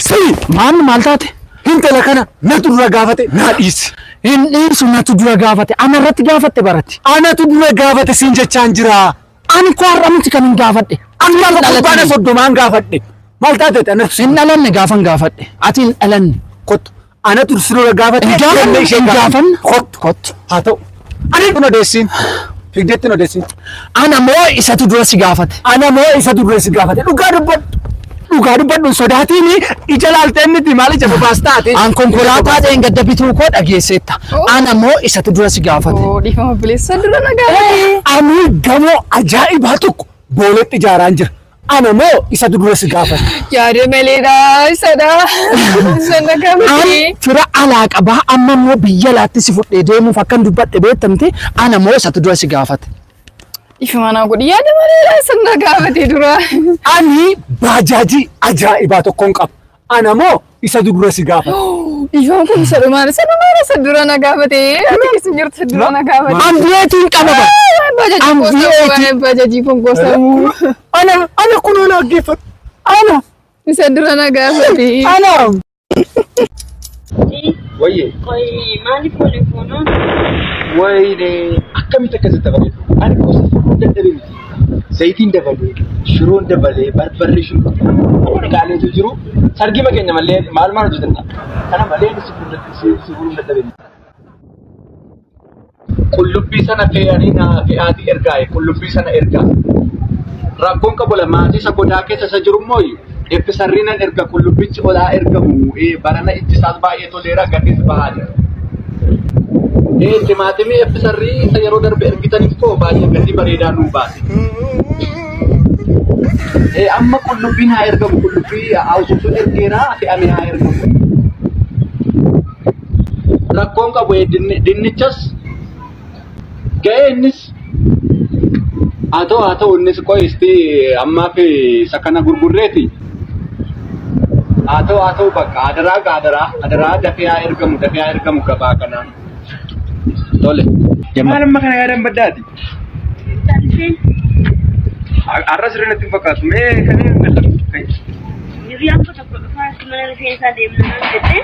سي مان مالتاتي انت لكنا نتدرى قافته ناديس إن سو نتدرى قافته أنا رت قافته براتي أنا تدرى قافته سينجا تشانجرا أنا كوار أمتي كمين قافته أنا لا بنا صدمان قافته مالتاتي أنا إن ألن قافن قافته أتين ألن كت أنا ترسلوا قافته قافن كت هاتو أنا كنا ديسين فيديتنا ديسين أنا مو إسا تدرى قافته أنا مو إسا تدرى قافته Ugaru badu sodaatini ijalaalteenni dimaali jabu baastaati an konkolaataa ta'een gadda bituu koo dhageessetta ana moo isatu dura si gaafate dhiifama bilisa dura na gaafate ani gamoo ajaa'ibaa tokko booletti ijaaraan jira ana moo isatu dura si gaafate yaade meleedha isada sana kamiti fira alaaqa baa amma moo biyya laatti si fudhee deemuuf akkan dubbadhe beektamte ana moo isatu dura si gaafate ifamana gudi yaade meleedha sana gaafate dura ani baajaajii ajaa'ibaa tokkoon qaba ana moo isa dura si gaafate ifama kun sana dura na gaafate ati kisin jirtu dura na gaafate ambiyeetiin qaba bajaji kun gosamu ana kunoona aggeeffat ana isa dura na gaafate ana waye maali telefono wayne akkamita kasata bade ani ko daddabe زيتين دبلي شرون دبلي بربر شو قالوا تجرو سرقي ما كنا ملين ما رجعنا أنا ملين سكون دبلي كل بيسنا في أنينا في هذه إرجاء كل بيسنا إرجاء ربكم قبل ما تيجي سكوداك تسجرو موي إبسرينا إرجاء كل بيس ولا إرجاء مو برنا إتصال باي توليرا قديس بهاجر timaatimii ebbisarrii isa yeroo darbe ergitaniif koo baay'ee gadi bareedaa nuu baase. Amma qullubbiin haa ergamu qullubbii haawusuutu ergeeraa fe'amee haa ergamu. Rakkoon qabu dinnichas ga'ee innis haa ta'u innis qo'isti ammaaf isa kana gurgurreeti. Haa ta'u bakka adaraa dafee haa ergamu gabaa kanaan. Tole. Malam makan ada bedadi. Arras rene tim fakat me kane ngelam kai. Jadi aku tak pernah sebenarnya biasa deh mana gitu.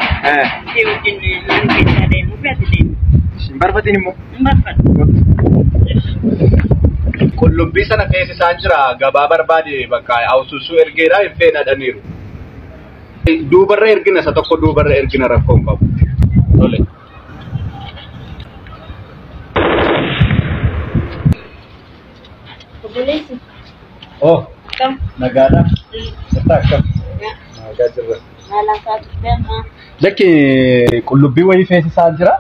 Dia jenis mana biasa deh, mungkin ada deh. Simbar pati ni mo. Simbar pati. Kullum bisa nak kasi sanjra gaba barbadi bakai aususu ergera infena daniru. Dubarra ergina sa tokko dubarra ergina rakkoon qabu. Tole. Oh, nagana. Setakam. Nagajar. Nalangkat bema. Laki kullubbi wayi feesi sanjra.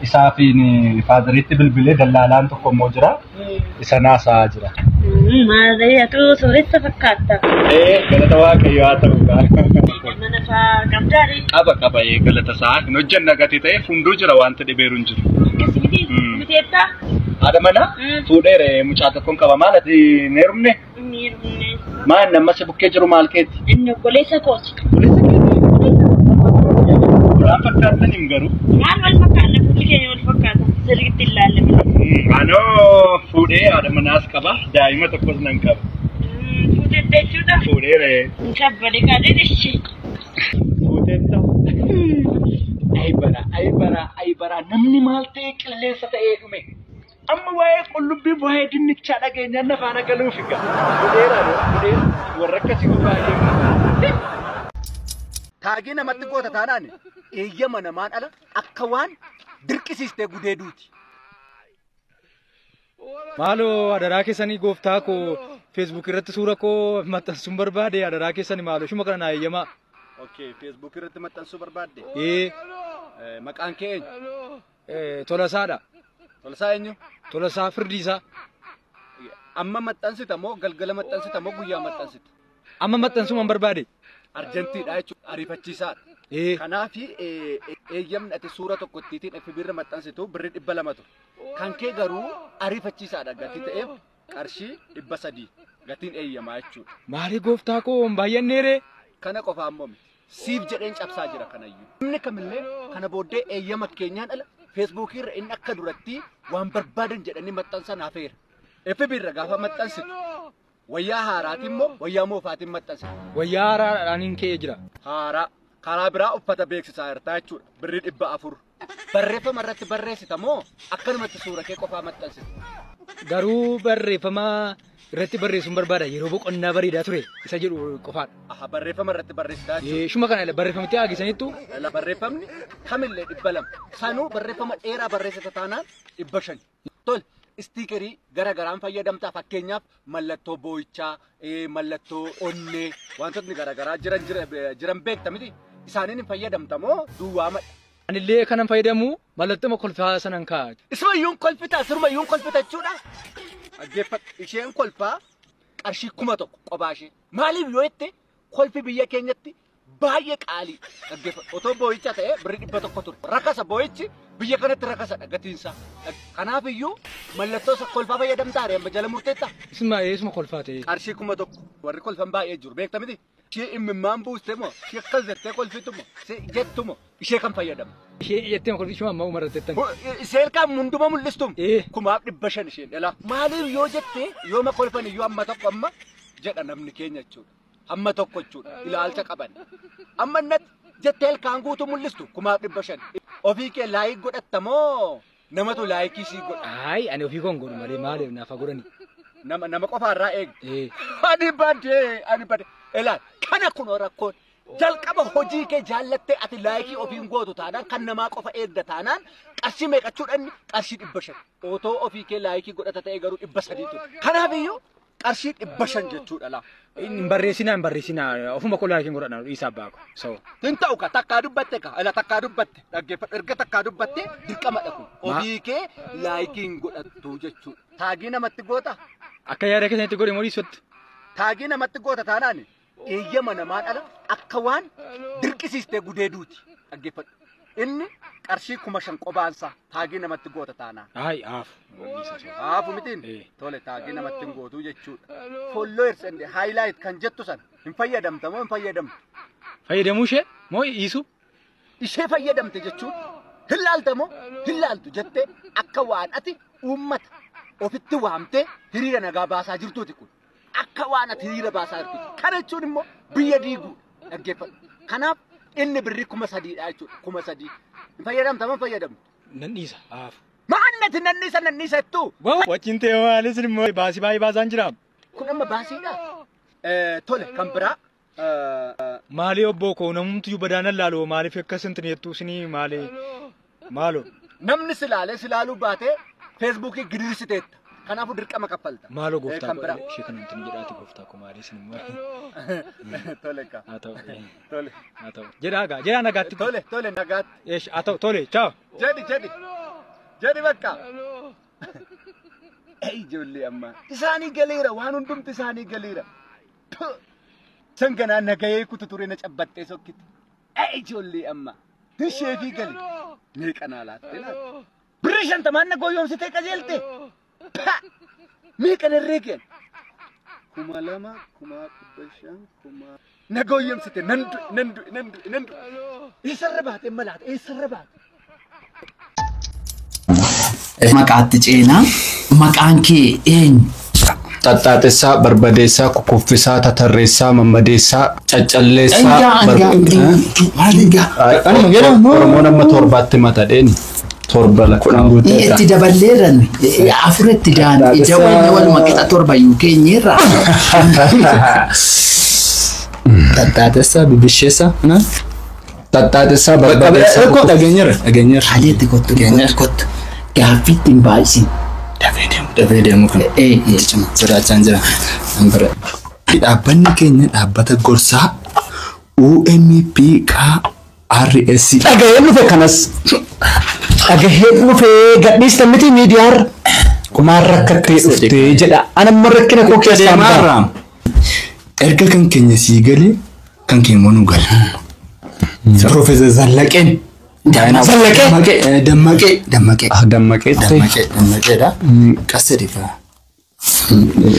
Isaa fi ni faadaritti bilbilee dallaalaan tokko immoo jira. Isa naasaa jira. Maal tu sooressa fakkaata. Galata waaqayyo haa ta'u gaa. Mana fa'aa qabdaari. Qaba galata isaa hin hojjanna gati ta'e funduu jira wanta dhibeeru hin jiru. Akkasumatti biteetta. Ada mana? Fuudheere mucaa tokkoon qaba maalati neerumne? Neerumne. Maal nama si bukkee jiru maal keetti? Inni obboleessa kooti. Waan fakkaatan hin garuu. Maal wal fakkaata? Fuudhii keenya wal fakkaata. Sirriitti ilaalle. Anoo fuudhee haadha manaas qaba daa'ima tokkos nan qaba. Fuudhee jechuudha. Fuudheere. Kabbade kaadee deshi. Fuudheetta. Ay bara namni maal ta'e qilleensa ta'ee dhume. Amma waa'ee qullubbii waa'ee dinnichaa dhageenyaan nafaana galuuf egaa. Fuudheera warra akkasii baay'ee. Taagii namatti goota taanaan eeyyama namaan ala akka waan dirqisiistee gudeeduuti. Maaloo adaraa keessanii gooftaa koo Facebook irratti suura koo maxxansuun barbaade adaraa keessanii maaloo shuma kana naa eeyyamaa. Okay, Facebook irratti maxxansuu barbaadde. Maqaan kee eenyu? Tolasaadha. Tolasaa eenyu? Tolasaa Firdiisaa. Amma maxxansita moo galgala maxxansita moo guyyaa maxxansita? Amma maxxansuun barbaade. Arjantiidha jechuudha. Ariifachiisaadha. Kanaaf eeyyamni ati suura tokkottiitiin FB irra maxxansitu birrii 200. Kan kee garuu ariifachiisaadha gatii ta'eef qarshii 300 gatiin eeyyamaa jechuudha. Maali gooftaa koo baay'anneere? Kana qofa ammoo siif jedheen cabsaa jira kanayyuu. Namni kamillee kana booddee eeyyama keenyaan ala Facebook irra inni akka duratti waan barbaadan jedhanii maxxansan hafeera. FB irra gaafa maxxansitu Wayyaa haaraati immoo wayyaa moofaatiin maxxanse. Wayyaa haaraadhaan kee jira. Haaraa karaa biraa uffata beeksisaa jirtaa jechuudha. Birrii 400. Barreeffama irratti barreessita moo akkanumatti suura kee qofaa maxxansita? Garuu barreeffama irratti barreessuun barbaada yeroo boqonnaa bareedaa ture isa jedhu qofaadha. Aha barreeffama irratti barreessitaa jechuudha. Shuma kana barreeffamatti agarsiisaniittu. Barreeffamni kamillee 200. Sanuu barreeffama dheeraa barreessita taanaan 500. Tole. Istiikerii garagaraan fayyadamtaa fakkeenyaaf mallattoo boo'ichaa, mallattoo onnee wantootni garagaraa jiran beekta miti isaaniin fayyadamtamoo duwwaa madha. Anillee kanan fayyadamu mallattoo kolfaa sanan kaa'u. Isumayyuun kolfita jechuudha. Dhaggeeffadhu isheen kolfaa qarshii 1000 qophaa ishee. Maaliif yoo jette kolfi biyya keenyatti baay'ee qaalii. Dhaggeeffadhu otoo boo'icha ta'e birrii 100 ture. Rakasa boo'ichi biyya kanatti rakasadha gatiinsaa. Kanaaf iyyuu mallattoo kolfaa fayyadamtaa reemba jala murteetta. Isuma kolfaa ta'e. Qarshii 1000 warri kolfan baay'ee jiru beekta miti. Ishee imimmaan buuste moo ishee akkas jettee kolfitu moo jettu moo ishee kan fayyadamu. Ishee jettee kolfi ishuma amma umarrattettan. Ishee kan hunduma mul'istum. 1500 isheen dhala. Maaliif yoo jette yooma kolfan iyyuu amma tokko amma jedha namni keenya jechuudha. Amma tokko jechuudha ilaalcha qaban. Amma natti jettee ilkaan guutuu mul'istu 1500. Ofii kee laayik godhatta moo namatu laayikii sii godha? Ay ani ofii koon godhu malee maaliif naaf godhani? Nama qofaarraa eegi. Ani badee. Ilaal kana kunoo rakkoon jalqaba hojii kee jaallattee ati laayikii ofiin gootu taanaan kan namaa qofa eegda taanaan qarshii meeqachuudhaan qarshii 500. Otoo ofii kee laayikii godhata ta'e garuu 300 ture. Kanaaf iyyuu qarshii 500 jechuudha laa. Hin barreessinaa ofuma koo laayikiin godhadha dhiisaa baako. Hin ta'u ka takkaa dubbatte ka ila takkaa dubbatte dhaggeeffadhu erga takkaa dubbatte dirqama dhabu. Ofii kee laayikiin godhattu jechuudha. Taagii namatti goota. Akka yaada keessanitti godhe moo dhiisottu? Taagii namatti goota taanaan eeyyama namaa dhala akka waan dirqisiistee gudeeduuti. Dhaggeeffadhu. Inni qarshii 5,000 qobaansa taagii namatti goota taanaan. Ay Aafu mitiin tole taagii namatti hin gootuu jechuudha. Followers and highlight kan jettu san hin fayyadamta moo hin fayyadamtu? Fayyadamuu ishee moo dhiisu? Ishee fayyadamte jechuun hin laalta moo hin laaltu jettee akka waan ati uummata ofitti waamtee hiriira nagaa baasaa jirtuuti kun. Akka waan ati hiriira baasaa jirtuuti. Kana jechuun immoo biyya diiguu dhaggeeffadhu. Kanaaf inni birrii 3,000 jechuudha. 3,000. Hin fayyadamta moo hin fayyadamtu? Nan dhiisa aafu. Maannati nan dhiisa jettuu? Wajjin ta'e maalis immoo baasii baay'ee baasaan jira. Kun amma baasiidha. Tole kan biraa. Maali obbo koo namumtu badaanan laaloo maaliif akkas hin jettu isinii maaloo? Namni silaaluu baatee Feesbuukii gidirsiteetta. Kanaafuu dirqama kaffalta. Maaloo gooftaa koo ishee kan namtini jedhaati gooftaa koo maali isin immoo? Tole ka. Haa ta'u. Tole. Haa ta'u. Jedhaa nagaatti. Tole nagaatti. Eesh haa ta'u tole ciao. Jedhi bakka. Ijoollee amma isaanii galeera waan hundumti isaanii galeera. Sanganaa nagayee kutu ture na cabbattee sokkiti. Ijoollee amma tisheefii gali meeqanaa laatte laatte. Birrii 50 na gooyyoomsitee qajeelte. Meeqana reegen. 2,000 5,000 na gooyyoomsite nandu. Eessarra baate malaata eessarra baate. Maqaatti ceenaa maqaan kee eenyu? Xaxxaaxessaa, barbadeessaa, kukuffisaa, tatarreessaa, mammadeessaa, caccalleessaa. Oromoon amma 7 matadheeni. 7 lakkoon guuteedha. Itti daballeerran 4 itti daan ija wayna waluma qixa 7 yuu keenyerra. Xaxxaaxessaa, bibisheessaa. Xaxxaaxessaa, barbadeessaa. Dhageenyerra. Haleetti kottu. Gaaffiitti hin baay'isin. Dafee deemu kan. Sodaachaan jira. Dhaabbanni keenya dhaabbata gorsaa UNP KRS. Dhagaheen dhufe kanas. Dhagaheen dhufe gadhiista miti miidiyaarra. Kumaan rakkattee dhuftee jedha. Anamma rakkina koo keessaa maarraa. Erga kan keenya sii galee kan keenya nu gala. Profeesar Zallaqeen. Dammaqeedha. Qasadifa.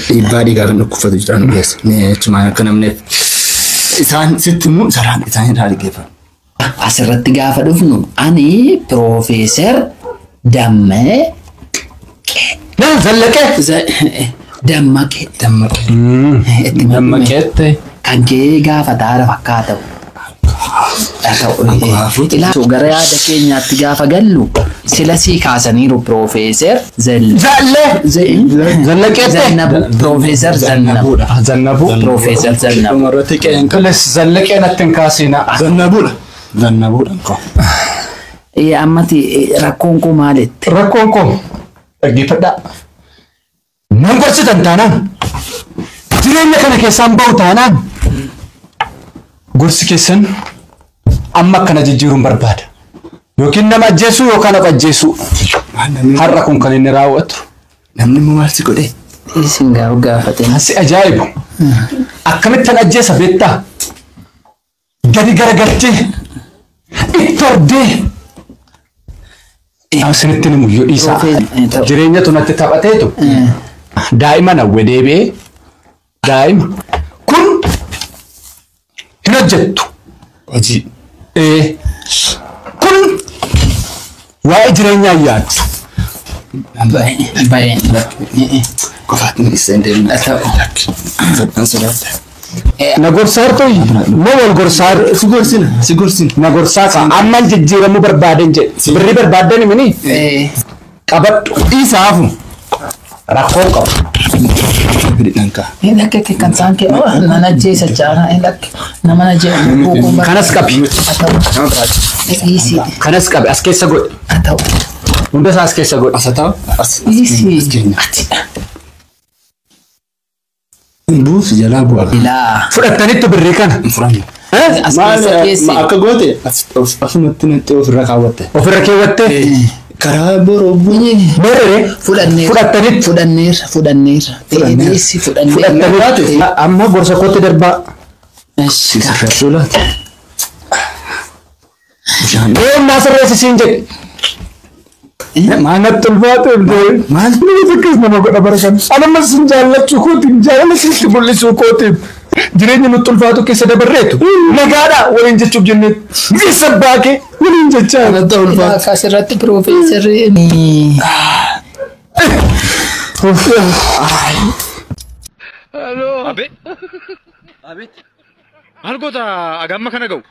Dhiibbaa dhiigaa kan dhukkubfatu jedhan dhiyeessa. Jechuun akka namni isaan sitti immoo saraan isaanii irraa dhigeeffama. Asirratti gaafa dhufnu ani Profeesar Dammaqee. Zallaqee. Dammaqeette. Kan kee gaafa daara fakkaatu. Ilaa gara yaada keenyaatti gaafa gallu sila sii kaasaniiru Profeesar Profeesar Zannabu. Profeesar Zannabu. Umarratti qeen qalas zallaqeen attin kaasina. Zannabuudha. Ammati rakkoon koo maalitti? Rakkoon koo dhaggeeffadhaa. Nan gorsitan taanaan jireenya kana keessaan bahu taanaan gorsi keessan amma akkana jijjiiruun barbaada. Yookiin nama ajjeesuu yookaan nama ajjeesuu. Har'a kun kan inni raawwatu. Namni maalsi godhe? Isin gaafate. Asi ajaa'ibu. Akkamittan ajjeesa beektaa? Gadi garagalchee itti ordee. Asinitti ni muyyoo dhiisaa. Jireenya tunatti taphateetu. Daa'ima nawwee deebi'ee. Daa'ima. Kun hin hojjettu. Hojii. Kun waa'ee jireenyaa yaaddu. Qofaatti isaan deemna. Fadhaan sodaata. Na gorsaar toyi. Moo wal gorsaar. Si gorsina. Na gorsaa amman jijjiiramuu barbaaden jedhe. Birrii barbaadan himini. Qabadhu. Isaafu. Rakkoo qabu. Bidhanka. Lakkee kan isaan kee nama ajjeesa jaana nama ajjeesa. Kanas qabi. Kanas qabi as keessa godhe. Hunda isaa as keessa godhe. Asa ta'u. Buuf jalaa bu'a. Fudhattanitti birrii kana. Furannu. Akka goote asumatti natti ofirra kaawwatte. Ofirra keewwatte. Karaa borobbu. Merre Fudhanneera. Fudhattanitti. Amma gorsa kootti darbaa. Sirreessulaati. Naasirreessi siin jedhe. Maanatti ulfaatu maal akkas nama godha barakan. Anammas sin jaallachuu kootiin jaallatatti mul'isuu kootiin jireenya nutti ulfaatu keessa dabarreetu. Nagaadha waliin jechuuf jennee bisa baakee waliin jechaa. Anatti ulfaatu. Akkasirratti Profeesarri. Abe. Maal goota agamma kana ga'u?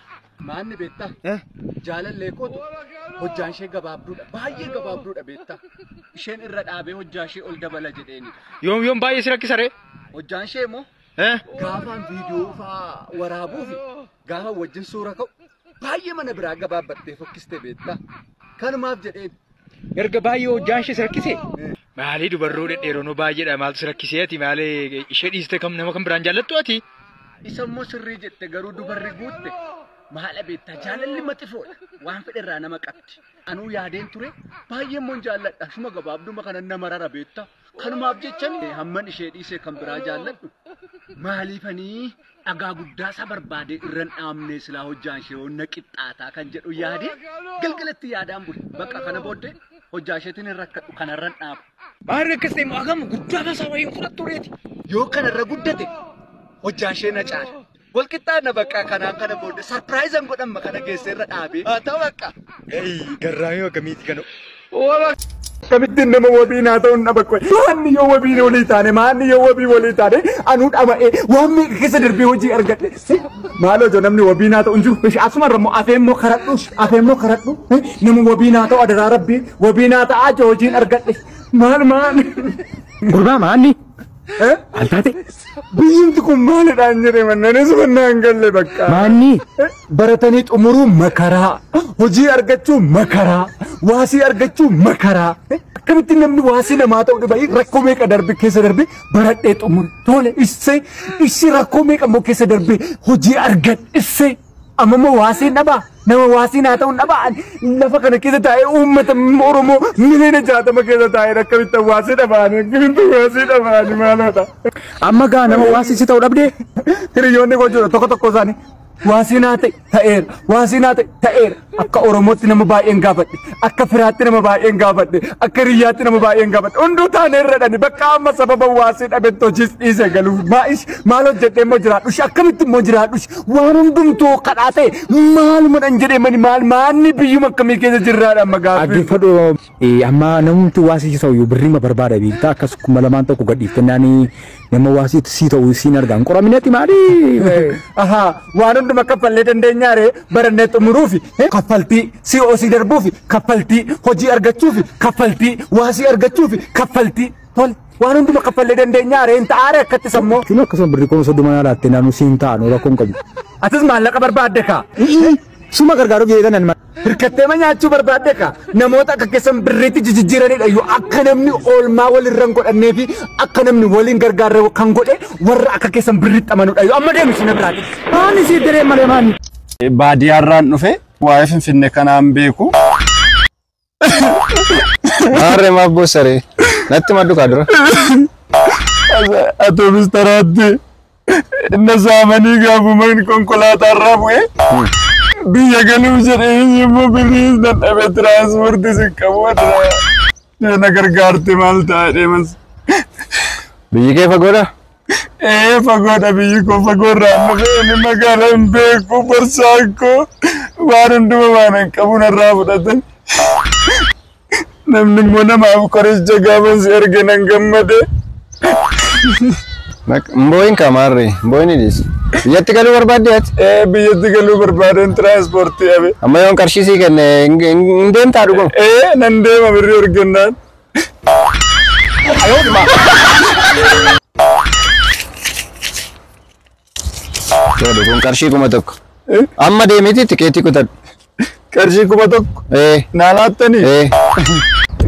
Maanni beektaa? Jaalallee kootu hojjaan ishee gabaabduudha. Baay'ee gabaabduudha beektaa. Isheen irra dhaabee hojjaa ishee ol dabala jedheeni. Yoom baay'ee si rakkisa ree? Hojjaan ishee immoo gaafaan viidiyoo fa'aa waraabuu fi gaafa wajjin suura ka'u baay'ee mana biraa gabaabbattee fokkistee beektaa. Kanumaaf jedheen. Erga baay'ee hojjaan ishee si rakkise? Maalii dubarroo dhedheeronoo baay'eedha maaltu si rakkisee ati maalee ishee dhiiste nama kan biraan jaallattu ati? Isa immoo sirrii jette garuu dubarri guutte. Maala beektaa jaalalli maxifoodha waan fedherraa nama qabdi anuu yaadeen ture baay'ee immoo jaalladha shuma gabaabduma kana nama rara beektaa kanumaaf jechan hamman ishee dhiisee kan biraa jaalladhu maaliifanii dhagaa guddaa isa barbaadee irran dhaamnee silaa hojjaan ishee onna qixxaataa kan jedhu yaadee galgalatti yaadaan bule bakka kana booddee hojjaa isheetiin hin rakkadhu kanarran dhaabu. Maal rakkas ta'e agamu guddaa tasaa wayiin fudhattu reeti. Yoo kanarra guddate hojjaan ishee na caala. Walqixxaana bakka kanaan kana booda sarpiraayizan godhamma kana geesseerra dhaabee haa ta'u bakka. Garraamii akkamiiti kana? Kamittiin nama wabii naa ta'uun dhaba qoy. Maanni yoo wabii walii taane anuu dhama'ee waan meeqa keessa darbee hojii argadhe. Maaloo joo namni wabii naa ta'u hin jiru. Asumarra immoo afeemmoo karadhu. Nama wabii naa ta'u adaraa rabbii wabii naa ta'aa joo hojiin argadhe. Maal. Gurbaa maanni? Altaate? Biyyumti kun maalidhaan jedhee manneenis mannaan galle bakka. Maanni? Baratanii xumuruu makaraa. Hojii argachuu makaraa. Waasii argachuu makaraa. Akkamitti namni waasii namaa ta'uu dhiba rakkoo meeqa darbe keessa darbe baradhee xumure. Tole issi rakkoo meeqa immoo keessa darbe hojii argadhe. Amma immoo waasii dhabaa. Nama waasii naa ta'uun dhabaa. Lafa kana keessa taa'ee uummata Oromoo miliyoona 60 keessa taa'ee akkamitti waasii dhabaani maaloodha. Amma gaa nama waasii si ta'uu dhabdee? Hiriyoonni koo jiru tokko isaanii waasinaate ta'eera waasinaate ta'eera akka oromootti nama baay'een gaafadhe akka firaatti nama baay'een gaafadhe akka riyyaatti nama baay'een gaafadhe hunduu taaneerra dhani bakka amma sababa waasii dhabetti hojiis dhiise galuuf maal hojjedhee immoo jiraadhush akkamitti immoo jiraadhush waan hundumtuu kadhaate maaluma jedhee mani maalni biyyuma akkamii keessa jirraadha amma gaaffii. Aggeeffadhu amma namumti waasii ta'u birrima barbaada beektaa akkas kuma lamaan tokko gadhiiftannaanii nama waasii sii ta'u siin argaan qoraminatti maali? Aha waan hunduma kaffallee dandeenyaare barannee xumuruufi kaffaltii COC darbuufi kaffaltii hojii argachuufi kaffaltii waasii argachuufi kaffaltii tol waan hunduma kaffallee dandeenyaare hin ta'aare akkatti sammoo. Kun akkasuma birri kuma 30 laattee naannoo siin ta'an rakkoon qabu. Atis maallaqa barbaadde kaa? Suma gargaaruuf jedhan hirkattee nyaachuu barbaadde kaa? Namoota akka keessan birriitti jijjiiranidha yoo akka namni oolmaa walirraan godhannee fi akka namni waliin gargaarre kan godhe warra akka keessan birriitti amanudha yoo amma deemu isin biraati. Maani si diree malee maani? Baadiyyaarraan dhufe waa'ee Finfinnee kanaan beeku. Maarree maaf boosaree natti maddu kaadura. Atoo mistaraatti inna saamanii gaafumaan konkolaataa irraa bu'ee biyya galuuf jedhee immoo birriis dadhabe tiraanspoortii si qabu irraa na gargaarte maal ta'a deemas. Biyyi kee fagoodha? Fagoodha biyyi koo fagoorraa dhufee inni magaalaa hin beeku borsaan koo waan hunduma waan hin qabu narraa fudhatan. Namni immoo namaaf qoricha gaafa si erge nan gammade. Mbooyin kamaarree mbooyin idis. Biyyatti galuu barbaadde ati? Biyyatti galuu barbaadeen tiraanspoortii abe. Amma yoon qarshii sii kenne hin deemtaa dhuguma? Nan deema birrii argannaan. Yoodha kun qarshii kuma tokko. Amma deemiti tikeetii kutadhu. Qarshii kuma tokko? Naa laattanii?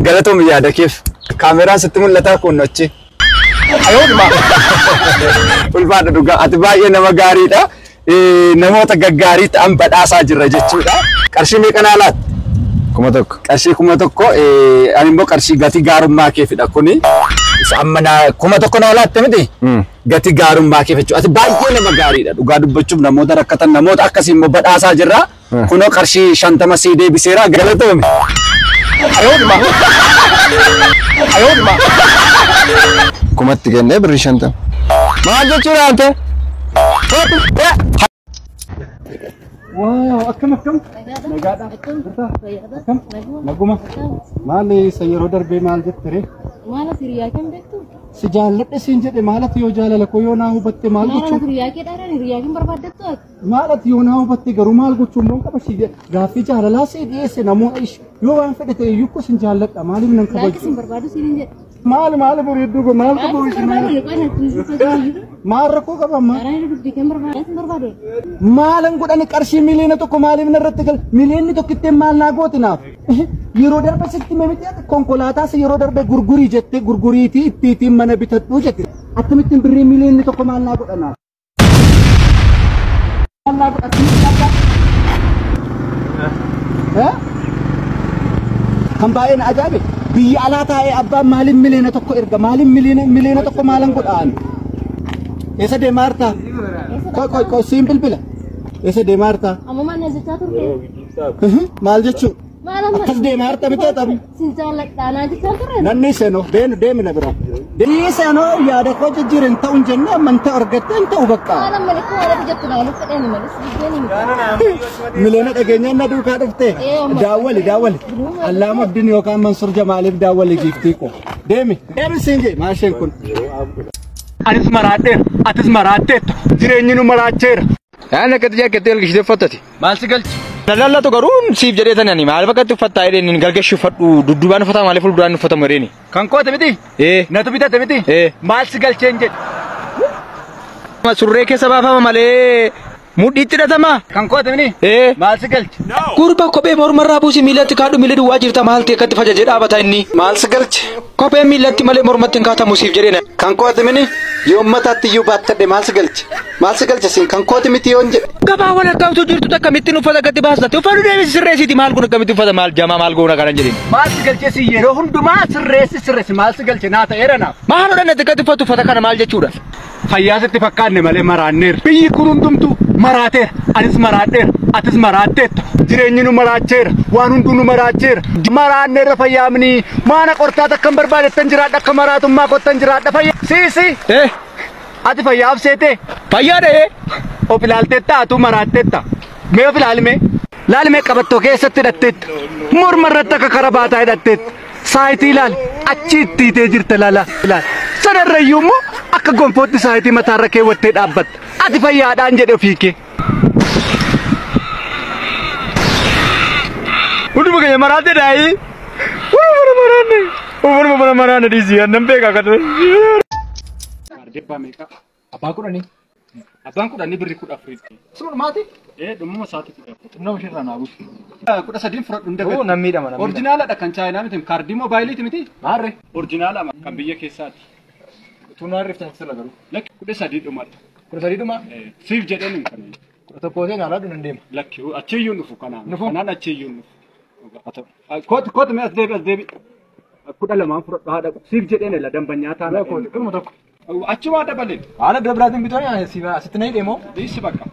Galatoom yaada keef kaameraan sitti mul'ataa kun achi. Ulfaadha dhugaa ati baay'ee nama gaariidha. Namoota gaggaarii ta'an badhaasaa jirra jechuudha. Qarshii meeqa naa laatta? Kuma tokko. Qarshii kuma tokko ani immoo qarshii gatii gaarummaa keefidha kuni. Amma kuma tokko naa laatte miti? Gatii gaarummaa keef jechuudha. Ati baay'ee nama gaariidha dhugaa dubbachuuf namoota rakkatan namoota akkasii immoo badhaasaa jirra. Kunoo qarshii 50 sii deebiseera galatoome. Kumatti kennee birrii 50. Maal jechuudha ante? Waaw akkam. Nagaadha. Akkam. Naguma. Maali yeroo darbee maal jettee? Maala firiyaa kan beektu? Si jaalladhe siin jedhe maalati yoo jaalala koo yoo naa hubatte maal gochuu? Maala firiyaa kee dharaan firiyaa kan barbaaddattu ati? Maalati yoo naa hubatte garuu maal gochuu immoo qaba si gaaffii jaalalaa si dhiyeesse namoota yoo waan fedhe ta'e iyyuu ko sin jaalladha maaliif nan kabaju? Laakki sin barbaadu siin jedhe. Maal bareedduu go maal qabu isin maal rakkoo qaba amma? Maalan godhani qarshii miliyoona tokko maaliif narratti gal miliyoonni tokkitti maal naa gooti naaf? Yeroo darbe sitti memiti konkolaataas yeroo darbe gurgurii jette gurguriitii ittiitiin mana bitadhu jette akkamittiin birrii miliyoonni tokko maal naa godhanaaf? Maal naa godhanaaf? Kan baay'een ajaa'ibe biyya alaa taa'ee abbaan maaliin miliyoona tokko erga maaliin miliyoona tokko maalan godhaan? Eessa deemaa jirta? Koy siin bilbila. Eessa deemaa jirta? Amma maal jechaa turte? Maal jechuudha? Akkas deemaa jirta bitee tabi? Sin jaalladhaa naa jechaa turre? Nanni seenoo deemina bira. Deemii seenoo yaada koo jijjiirin ta'uun jenne amantaa argattee hin ta'u bakka. Maalan malee walitti jettu naa walitti fedhanii malee biddeen miliyoona dhageenyaan na duukaa dhufte daawwali allaama abdiin yookaan Mansur Jamaaliif daawwali giiftii ko deemi siin jee maasheen kun. Anis maraadheera atis maraadheetta jireenyi nu maraacheera. Yaani akka jaakettee galgishitee uffattati. Maal si galchi? Lallatu garuu siif jedhee tanani maal bakkatti uffattaa jedheen galgashi uffadhu dudduubaan uffataa maaliif fuulduraan uffatamu jedheeni. Kan koote miti? Natu bitate miti? Maal si galcheen jedhe? Surree keessa baafama malee mudhiitti hidhatama. Kan koote miti? Maal si galche? Gurba kophee mormarraa buusi miilatti kaadhu miila duwwaa jirta maal ta'e akkatti faja jedhaa bataa inni. Maal si galche? Kophee miilatti malee mormatti hin kaatamu siif jedheena. Kan koote miti? Yoo mataatti iyyuu baattadhe maal si galche siin kan kooti miti yoon jedhe. Gabaa wal akkamtu jirtu akkamittiin uffata gatti baastatti uffata deebisi sirreessiti maal kun akkamitti uffata maal jamaa maal goona kanan jedhin. Maal si galche si yeroo hundumaa sirreessi maal si galche naa ta'eera naaf. Maal odhanne gatti uffata kana maal jechuudha. Fayyaasatti fakkaanne malee maraanneera. Biyyi kun hundumtuu maraateera. Anis maraadheera. Atis maraatteetta. Jireenyi nu maraacheera. Waan hunduu nu maraacheera. Maraanneera fayyaamni maana qortaata akkam barbaadettan jiraadha akka maraatummaa kottan jiraadha fayyaa. Siisi. Ati fayyaaf seete. Fayyaadhe. Of ilaalteetta atu maraatteetta. Mee of ilaalme. Laalme qabattoo keessatti hidhatteetta. Morma irratti akka karabaataa hidhatteetta. Saayitii ilaal. Achi itti hidhee jirta laala. Ilaal. Sanarrayyuu immoo akka gonfootti saayitii mataarra keewwattee dhaabbatta. Ati fayyaadhaan jedhe ofii kee. Hunduma keenya maraate daayi. Hunduma maraanne dhiisii annan beekaa kan. Debbaa meeqa? Abbaa kudhanii. Abbaan kudhanii birrii 10 Sun maati? Dhumuma isaati 10. Nama shirra naa buusu. 13 fudhadhu hunda gadi. Namni dama namni. Orjinaaladha kan chaayinaa miti kaardii moobaayiliiti miti. Maarre. Orjinaala kan biyya keessaati. Tunaan riftan sirra garuu. Lakki 13 dhumadha. 13 dhuma. Siif jedheen hin kana. 11 naalaa dhunan deema. Lakki achiyyuu nufu kanaan. Kanaan achiyyuu nufu. Kooti mee as deebi. 12 fudhadhu haadha. Siif jedheen la dambanyaa taana. Kooti kuma tokko. Achuma dabalee. Haala bira biraatiin bitoonni asitti na hidheemoo. Dhiisi bakka.